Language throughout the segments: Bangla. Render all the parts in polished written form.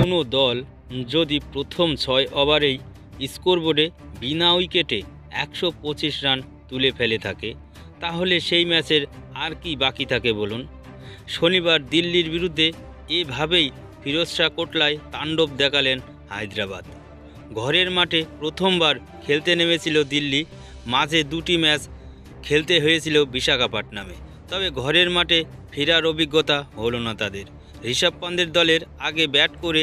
কোনো দল যদি প্রথম ৬ ওভারেই স্কোরবোর্ডে বিনা উইকেটে ১২৫ রান তুলে ফেলে থাকে, তাহলে সেই ম্যাচের আর কি বাকি থাকে বলুন। শনিবার দিল্লির বিরুদ্ধে এভাবেই ফিরোজ শাহ কোটলায় তাণ্ডব দেখালেন হায়দ্রাবাদ। ঘরের মাঠে প্রথমবার খেলতে নেমেছিল দিল্লি, মাঝে দুটি ম্যাচ খেলতে হয়েছিল বিশাখাপত্তনমে। তবে ঘরের মাঠে ফেরার অভিজ্ঞতা হলো না তাদের। ঋষভ পান্তের দলের আগে ব্যাট করে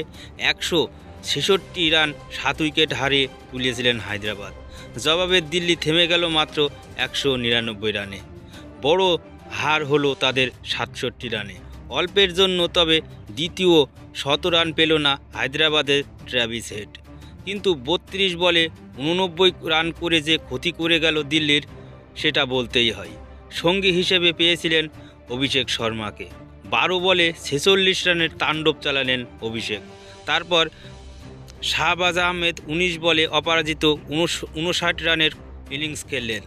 ১৬৬ রান ৭ উইকেট হারিয়ে তুলেছিলেন হায়দ্রাবাদ। জবাবে দিল্লি থেমে গেল মাত্র ১৯৯ রানে। বড় হার হলো তাদের ৬৭ রানে অল্পের জন্য। তবে দ্বিতীয় শতরান পেল না হায়দ্রাবাদের ট্র্যাভিস হেড। কিন্তু ৩২ বলে ৮৯ রান করে যে ক্ষতি করে গেল দিল্লির, সেটা বলতেই হয়। সঙ্গী হিসেবে পেয়েছিলেন অভিষেক শর্মাকে। ১২ বলে ৪৬ রানের তাণ্ডব চালালেন অভিষেক। তারপর শাহবাজ আহমেদ ১৯ বলে অপরাজিত ৫৯ রানের ইনিংস খেললেন।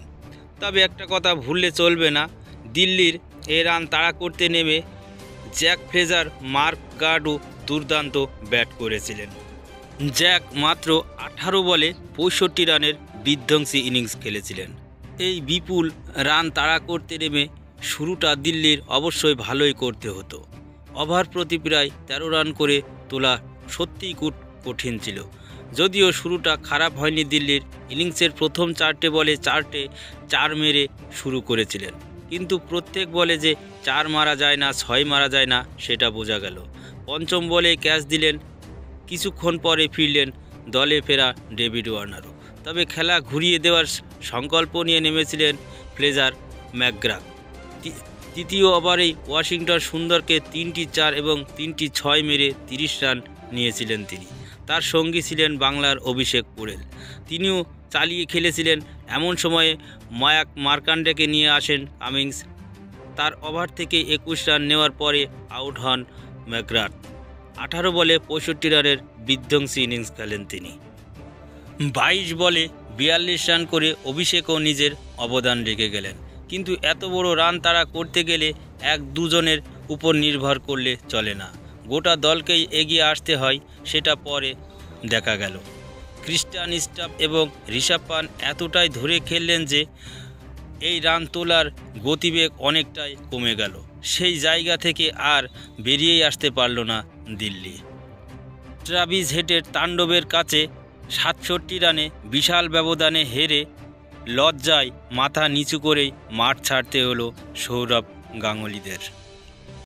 তবে একটা কথা ভুললে চলবে না, দিল্লির এ রান তাড়া করতে নেমে জ্যাক ফ্রেজার মার্ক গার্ডও দুর্দান্ত ব্যাট করেছিলেন। জ্যাক মাত্র ১৮ বলে ৬৫ রানের বিধ্বংসী ইনিংস খেলেছিলেন। এই বিপুল রান তাড়া করতে নেমে শুরুটা দিল্লির অবশ্যই ভালোই করতে হতো। ওভার প্রতি প্রায় ১৩ রান করে তোলা সত্যিই কঠিন ছিল। যদিও শুরুটা খারাপ হয়নি দিল্লির। ইনিংসের প্রথম ৪টে বলে ৪টে ৪ মেরে শুরু করেছিলেন, কিন্তু প্রত্যেক বলে যে ৪ মারা যায় না, ৬ মারা যায় না, সেটা বোঝা গেল। পঞ্চম বলে ক্যাচ দিলেন, কিছুক্ষণ পরে ফিরলেন দলে ফেরা ডেভিড ওয়ার্নারও। তবে খেলা ঘুরিয়ে দেওয়ার সংকল্প নিয়ে নেমেছিলেন ফ্লেজার ম্যাকগ্রা। তৃতীয় ওভারেই ওয়াশিংটন সুন্দরকে ৩টি ৪ এবং ৩টি ৬ মেরে ৩০ রান নিয়েছিলেন তিনি। তার সঙ্গী ছিলেন বাংলার অভিষেক পোরেল, তিনিও চালিয়ে খেলেছিলেন। এমন সময়ে মায়াঙ্ক মার্কান্ডেকে নিয়ে আসেন কামিন্স। তার ওভার থেকে ২১ রান নেওয়ার পরে আউট হন ম্যাকগ্রাথ। ১৮ বলে ৬৫ রানের বিধ্বংসী ইনিংস খেলেন তিনি। ২২ বলে ৪২ রান করে অভিষেকও নিজের অবদান রেখে গেলেন। কিন্তু এত বড় রান তাড়া করতে গেলে ১-২ জনের উপর নির্ভর করলে চলে না, গোটা দলকেই এগিয়ে আসতে হয়। সেটা পরে দেখা গেল। ক্রিস্টান স্টাফ এবং ঋষভ পান্ত এতটাই ধরে খেললেন যে এই রান তোলার গতিবেগ অনেকটাই কমে গেল। সেই জায়গা থেকে আর বেরিয়েই আসতে পারল না দিল্লি। ট্র্যাভিস হেডের তাণ্ডবের কাছে ৬৭ রানে বিশাল ব্যবধানে হেরে লজ্জায় মাথা নিচু করেই মাঠ ছাড়তে হলো সৌরভ গাঙ্গুলীদের।